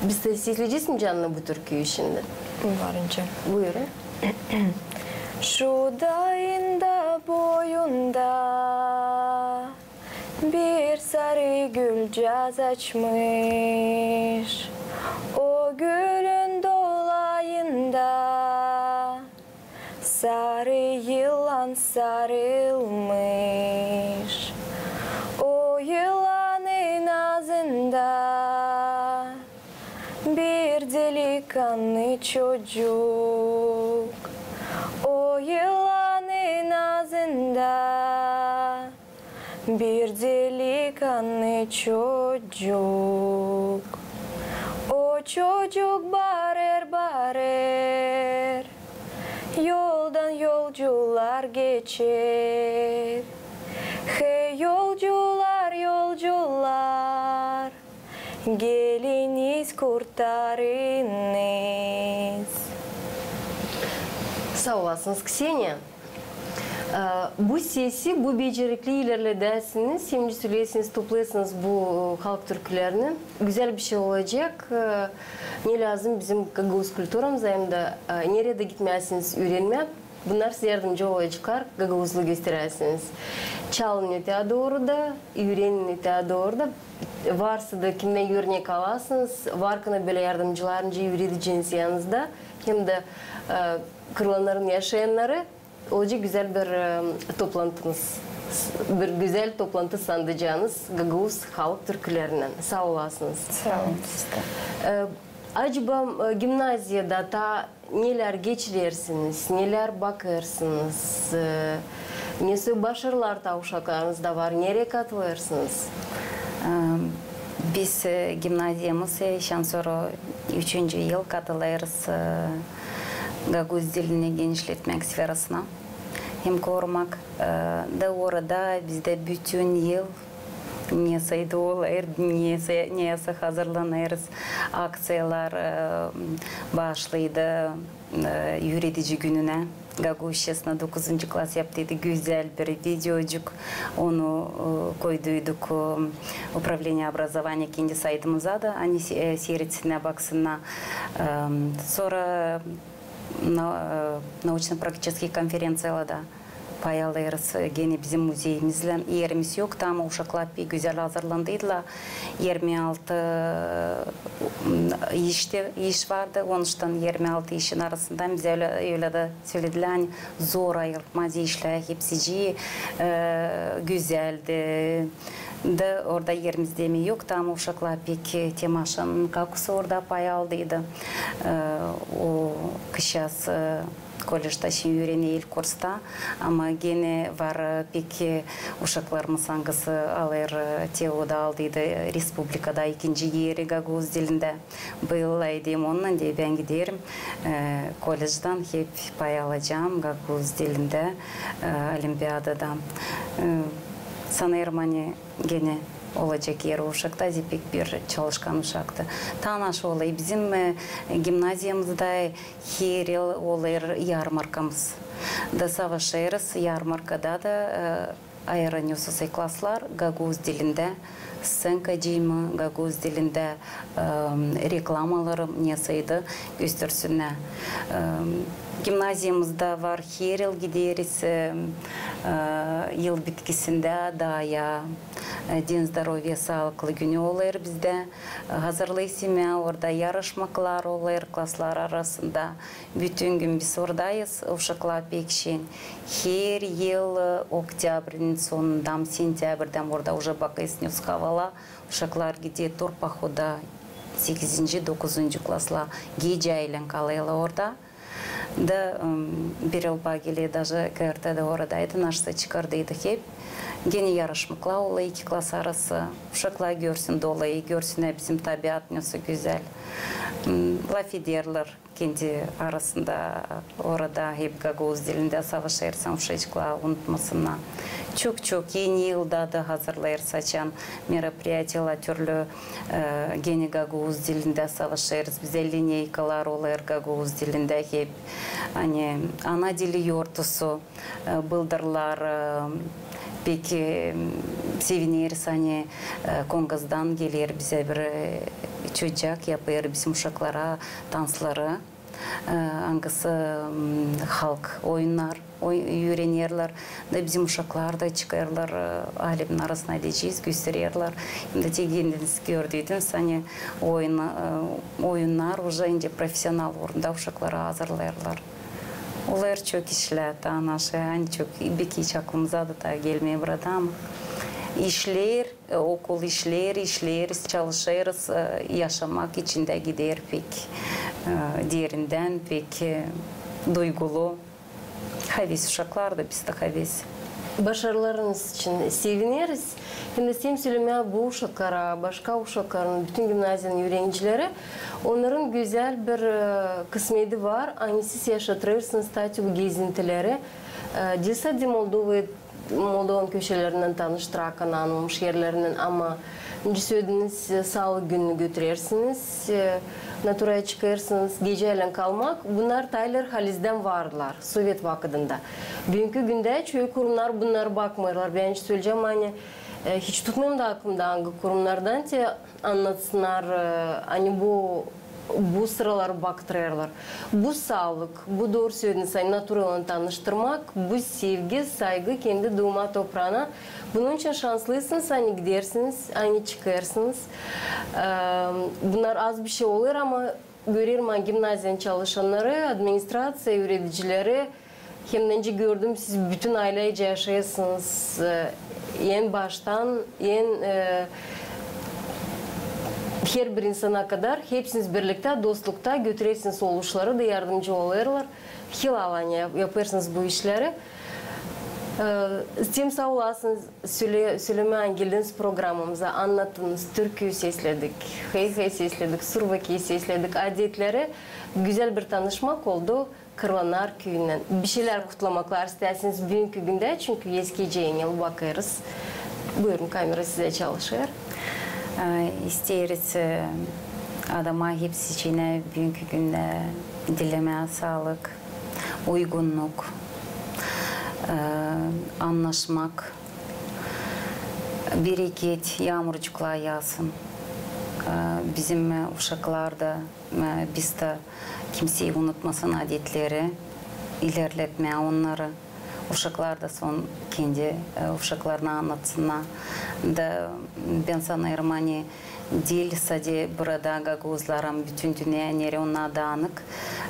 [SPEAKER 1] Biz de sizleyeceğiz canlı bu türküyü şimdi?
[SPEAKER 7] Varınca.
[SPEAKER 1] Buyurun.
[SPEAKER 7] Şu dağın da boyunda bir sarı gül caz açmış. O gülün dolayında sarı yılan sarılmış. O yılanın ağzında bir delikanlı çocuk. O yılanın ağzında bir delikanlı çocuk. O çocuk bağırır bağırır, yoldan yolcular geçer. Hey yolcular yolcular, geliniz kurtarınız.
[SPEAKER 1] Sağ olasınız Ksenia. Bu sesi, bu becerikli ilerledesiniz. Şimdi söyleyesiniz, toplayasınız bu halk türkülerini. Güzel bir şey olacak. Ne lazım bizim Gagavuz kültürümüze hem de nereye de gitmezsiniz öğrenme. Bunlar size yardımcı olacaklar. Gagavuzlu gösterirsiniz. Çalın öteye doğru da, öğrenin öteye doğru da. Varsa da kimden örnek alasınız. Varkına böyle yardımcılarınca öğreteceğiniz yanınızda. Hem de kırılanların yaşayanları olacak güzel bir toplantınız. Bir güzel toplantı sandacağınız Gagavuz halk türkülerinden. Sağ olasınız.
[SPEAKER 3] Sağ olun.
[SPEAKER 1] Acaba gimnaziyada da neler geçirersiniz, neler bakarsınız, nasıl başarılar da uşaklarınızda var, nereye katılırsınız?
[SPEAKER 3] Biz gimnaziyamız şansoro 3. yıl katılırız Gagavuz dilini genişletmek sferasına. Hem korumak da orada bizde bütün yıl neyse olur, neyse hazırlanırız, aksiyalar başlaydı yürütici gününe. Gagavuz 9. klas yaptıydı, güzel bir videocuk, onu koyduyduk Upravlение образования kendi saytımıza da, hani seyretsinler baksınlar. Sonra naучно-практический konferensiyalarda payalırız gene bizim müzeyimizle. Yerimiz yok ama uşaklar bir güzel hazırlandıydılar. 26 iş vardı. Onuştan 26 işin arasından bize öyle de söylediler. Hani zor ayrılmaz işler. Hepsi güzeldi. Da orada yerimiz demi yoktu ama uşaklar pek temaşın kakusu orada pay aldıydı. O kışas kolejde şimdi öğreniyor ilk kursta ama gene var pek uşaklarımız hangisi alır teoda aldıydı Respublika'da 2. yeri Gagavuz dilinde. Bayılaydım ondan diye ben giderim kolejden hep pay alacağım Gagavuz dilinde olimpiyadadan. Sanırım hani gene olacak yer uşakta pek bir çalışkan uşaktı. Tanaş olayı bizim gimnaziyamızda her yıl olur yarmarkamız. Da savaşırız yarmarkada da ayıranıyorsunuz klaslar Gagavuz dilinde. Scenka deyimi Gagavuz dilinde reklamalarım neseydi göstersinler. Gimnaziyamızda var her yıl gideriz yıl bitkisinde daya Din Здоровья sağlıklı günü olur bizde. Hazırlayısıyla orada yarışmalar olur klaslar arasında. Bütün gün biz oradayız. Uşaklar pekşin. Her yıl oktyabrın sonundan, sentyabrdan orada уже bakıyorsunuz havala. Uşaklar gidiyor turpahoda 8. 9. klasla gece aylan kalıyorlar orada. Da bir yıl bagili даже KRT'de oradaydı. Naşta çıkardıydı hep. Gene yarışmakla olayı 2 klas arası. Uşaklar görsün dolayı, görsünler bizim tabiat nasıl güzel. Laf ederler kendi arasında orada hep Gagavuz dilinde savaşırsan uşaklar unutmasınlar. Çok yeni yılda da hazırlayırız açan merоприятиялар türlü gene Gagavuz dilinde savaşırız. Bize lineykalar olur Gagavuz dilinde hep. Hani ana dili yortusu bıldırlar. Peki seviniriz hani Kongaz'dan gelir bize bir çocuk yapıyor bizim uşaklara dansları. Hangisi halk oyunlar öğreniyorlar da bizim uşaklar da çıkarlar alemin arasına diyeceğiz gösteriyorlar. Şimdi kendiniz gördüydünüz hani oyunlar уже indi profesyonel oranda uşaklara hazırlarlar. Onlar çok işler naşı hani çok hiç aklımıza da gelmeye burada ama işler, okul işleriz, çalışırız, yaşamak için de gider pek derinden, pek duygulu. Havis uşaklar da biz de havis.
[SPEAKER 1] Başarılarınız için seviniriz. Şimdi sen söylemeye bu uşaklara, başka uşakların, bütün gimnaziyanın öğrencileri, onların güzel bir kısmeti var. Hani siz yaşatırırsınız tatil gezintileri. Desadi Moldova'nın köşelerinden tanıştırak anılmış yerlerinden ama söylediniz sağlık gününü götürürsünüz, naturaya çıkarsınız, geceyle kalmak. Bunlar Taylar Haliz'den varlar Sovyet vakitinde. Bugünkü günde çoğu kurumlar bunlara bakmıyorlar. Ben hiç söyleyeceğim hani hiç tutmuyorum da aklımda hangi kurumlardan ki anlatsınlar hani bu sıraları baktırıyorlar. Bu sağlık, bu doğru söylediniz, hani naturalını tanıştırmak, bu sevgi, saygı kendi doğma toprağına. Bunun için şanslısınız, hani gidersiniz, hani çıkarsınız. Bunlar az bir şey olur ama görüyorum gimnaziyanın çalışanları, administrasya öğreticileri, hem de önce gördüm siz bütün ailece yaşayasınız. En baştan, her bir insana kadar hepsiniz birlikte dostlukta götürürsünüz oluşları da yardımcı oluyorlar. Hilalanya yaparsınız bu işleri. Tüm sağ olasınız söylemeye geldiniz programımıza anlattınız. Türküyü sesledik, hey sesledik, Survaki'yi sesledik, adetleri. Güzel bir tanışmak oldu Kırlanar köyünden. Bir şeyler kutlamaklar isterseniz bugünkü günde çünkü eski yeni yıl bakarız. Buyurun kamera size çalışır.
[SPEAKER 3] İsteriz adama hepsi için bugünkü günde dilemeye sağlık, uygunluk, anlaşmak, bereket, yağmurcuklar yağsın. Bizim uşaklar da biz de kimseyi unutmasın adetleri, ilerletmeye onları. Uşaklar da son kendi uşaklarına anlatsınlar. Da ben sanıyorum hani dil sadece burada Gagavuzların bütün dünya nere ona dağınık.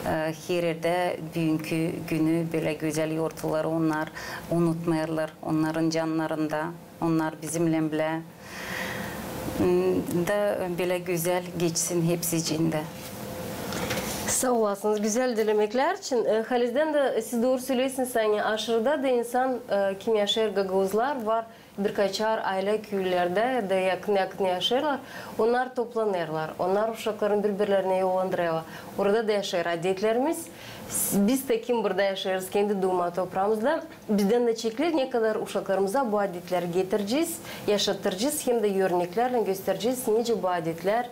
[SPEAKER 3] Her yerde bugünkü günü böyle güzel yortuları onlar unutmayırlar. Onların canlarında, onlar bizimle bile da böyle güzel geçsin hepsi içinde.
[SPEAKER 1] Sağ olasınız. Güzel dilemekler için. Haliz'den de siz doğru söylüyorsunuz. Yani aşırıda da insan kim yaşar Gagavuzlar var. Birkaçar aile köylerde de yakın yaşarlar. Onlar toplanırlar. Onlar uşakların birbirlerine yollandırıyorlar. Orada da yaşar adetlerimiz. Biz de kim burada yaşarız kendi doğma toprağımızda. Bizden de çekilir ne kadar uşaklarımıza bu adetleri getireceğiz, yaşatıracağız. Hem de örneklerle göstereceğiz nece bu adetler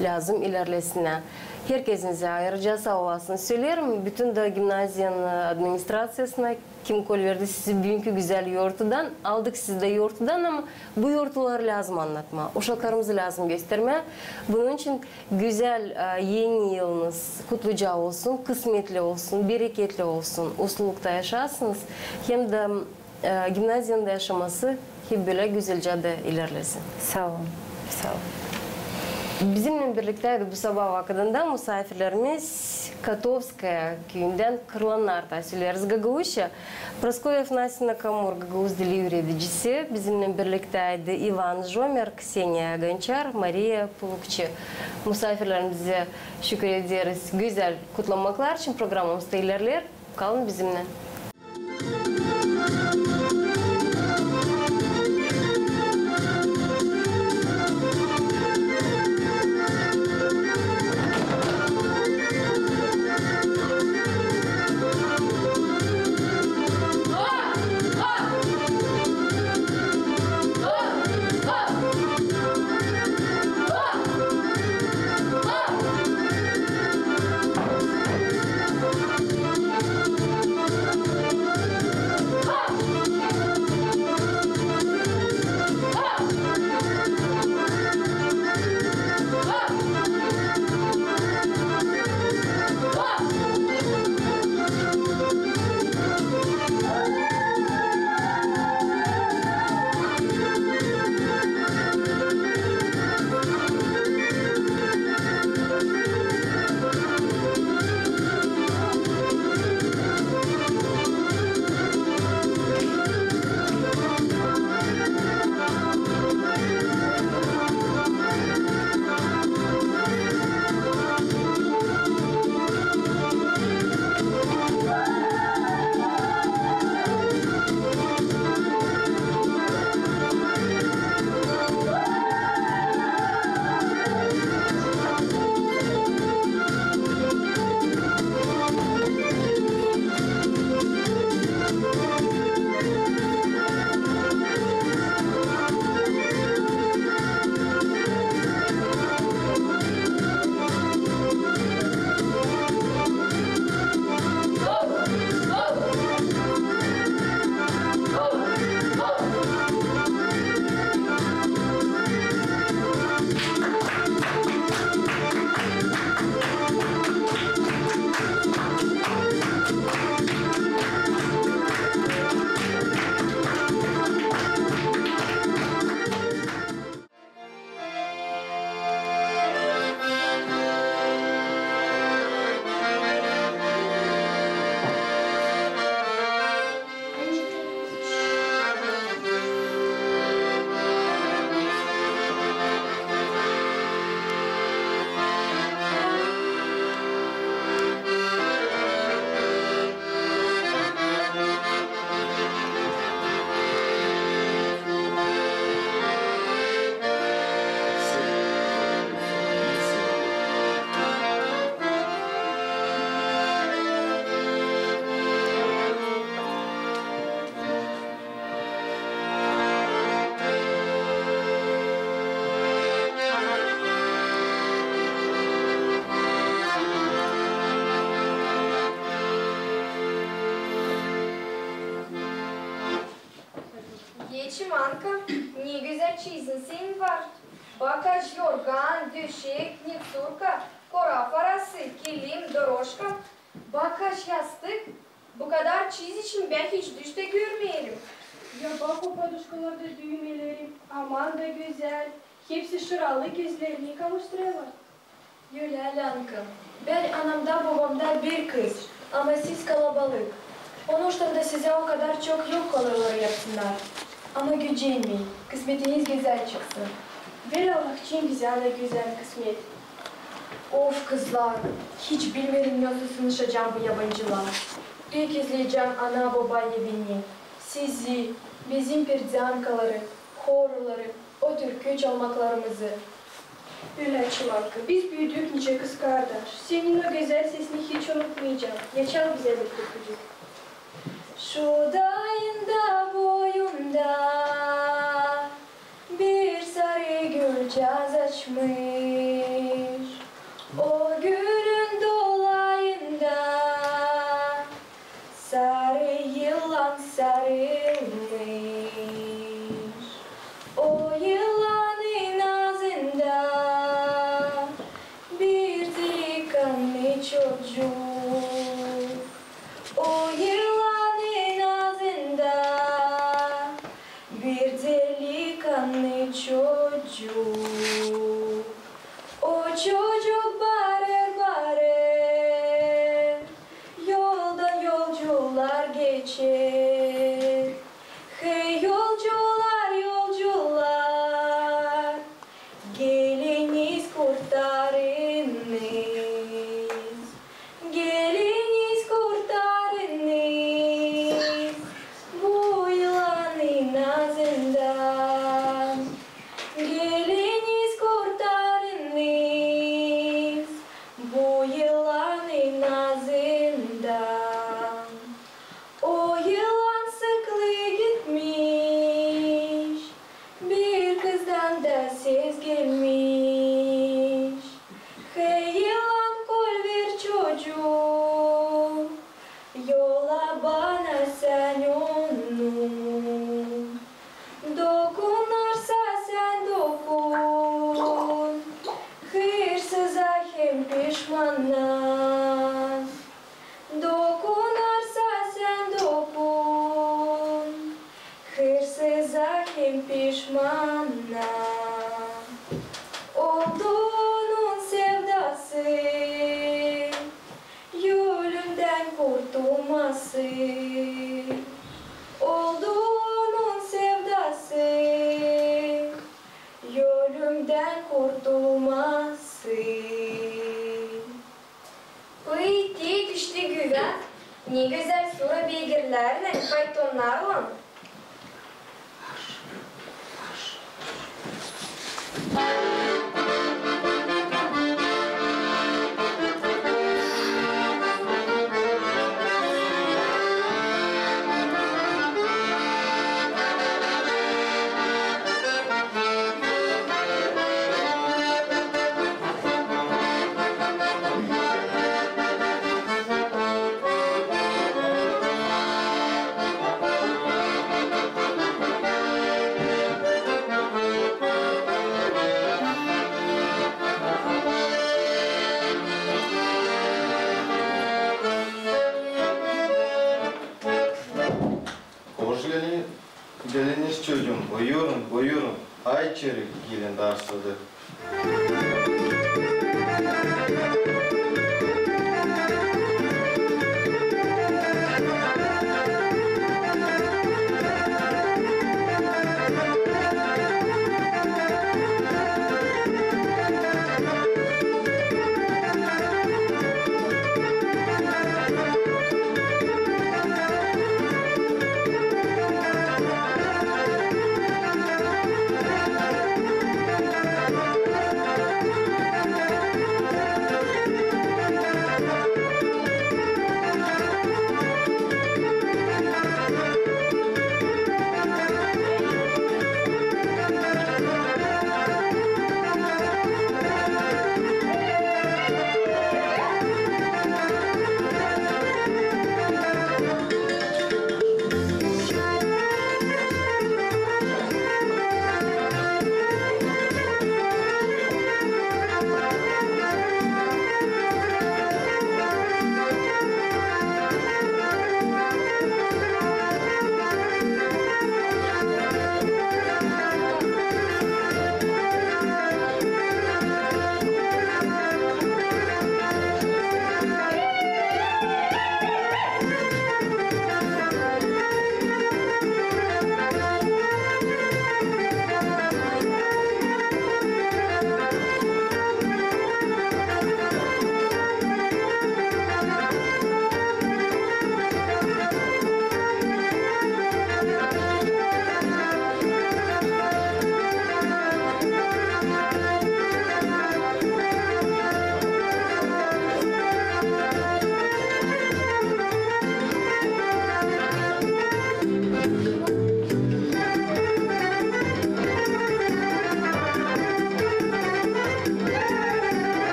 [SPEAKER 1] lazım ilerlesine. Herkesinize ayrıca sağ olasın söylerim. Bütün de gimnaziyanın administrasyasına kim kol verdi sizi bugünkü güzel yortudan. Aldık sizi de yortudan ama bu yortuları lazım anlatma. Uşaklarımızı lazım gösterme. Bunun için güzel yeni yılınız kutluca olsun, kısmetli olsun, bereketli olsun. Uslulukta yaşasınız. Hem de gimnaziyanın yaşaması hep böyle güzelce de ilerlesin.
[SPEAKER 3] Sağ olun. Sağ olun.
[SPEAKER 1] Bizimle birlikteydi bu sabah vakitinde misafirlerimiz Kotovskaya köyünden Kırlanar tahsilleriz Gagavuzça. Praskovya Afanasyevna Kamur Gagavuz dili öğreticisi. Bizimle birlikteydi Ivan Jomer, Ksenia Gançar, Maria Pulukçı. Misafirlerimize şükür ederiz. Güzel kutlamaklar için programımızda ilerler. Kalın bizimle.
[SPEAKER 8] Янка, не güzel çizin senin var. Bakaç, yorgan, döşek, nitsurka, kora parası, kilim, doroşka, bakaç yastık. Bu kadar çiz için ben hiç düşte görmeyelim.
[SPEAKER 9] Ya bak o paduşkalarda düğmeleri, aman da güzel. Hepsi şıralı gözlerini kavuşturuyorlar.
[SPEAKER 7] Yulia Lanka, ben anamda babamda bir kız ama siz kalabalık. Onuşta da size o kadar çok yok kolorları yapsınlar. Ama gücenmeyin, kısmetiniz güzel çıksın.
[SPEAKER 9] Ver Allah için güzel ve güzel kısmet.
[SPEAKER 7] Of kızlar, hiç bilmedim nasıl sınışacağım bu yabancılar. İlk izleyeceğim ana baba evini, sizi, bizim perdiankaları, horları, o türkü çalmaklarımızı.
[SPEAKER 9] Öyle Çıvankı, biz büyüdük nice kız kardeş. Senin o güzel sesini hiç unutmayacağım. Yaşar bize bir türkücük.
[SPEAKER 7] Şu dağında boyunda bir sarı gülcaz açmış. O gülün dolayında sarı yılan sarılmış. O yılanın ağzında bir delikanlı çocuk. O yılanın ağzında bir delikanlı çocuk. O çocuk bağırır bağırır, yolda yolcular geçer. Hey yolcular yolcular, geliniz kurtarınız. Geliniz kurtarınız bu yılanın ağzından. Geliniz kurtarınız bu yılanın ağzından. O yılan sıklı gitmiş, bir kızdan da ses gelmiş. Hey yılan kol ver çocuğum, yola bana sen onu. Dokunarsa sen dokun, hırsıza hem pişmanlar. Dokunarsa sen dokun, hırsıza hem pişmanlar. Olduğunun sevdası, yolundan kurtulması. Olduğunun sevdası, yolumdan kurtulması.
[SPEAKER 8] Pıyti düştü güven, ne güzel sura beygirlerle, faytonlarla.
[SPEAKER 10] Hoş geliniz çocuğum. Buyurun, buyurun. Ay içeri gelin darsıdır.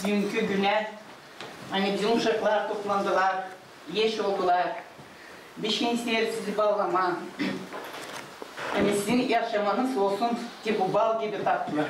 [SPEAKER 11] Dünkü güne hani bizim uşaklar toplandılar, yeş oldular. Bir şeyin sizi bağlama. Yani sizin yaşamanız olsun ki bu bal gibi tatlı.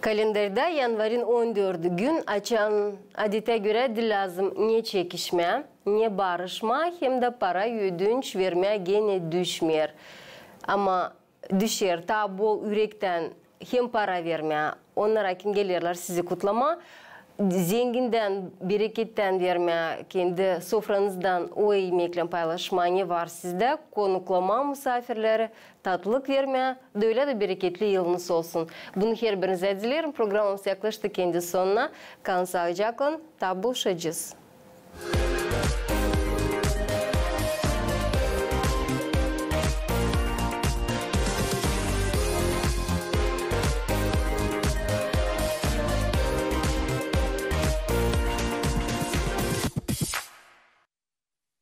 [SPEAKER 1] Kalendarda yanvarın 14 gün açan adete göre de lazım ne çekişme, ne barışma hem de para ödünç vermeye gene düşmer. Ama düşer ta bol yürekten hem para vermeye, onlara kim gelirler sizi kutlama, zenginden, bereketten vermeye, kendi sofranızdan o yemekle paylaşma ne var sizde, konuklama misafirleri, tatlılık vermeye, böyle de bereketli yılınız olsun. Bunu her birinize dilerim. Programımız yaklaştı kendi sonuna. Kalın sağlıcakla, buluşacağız.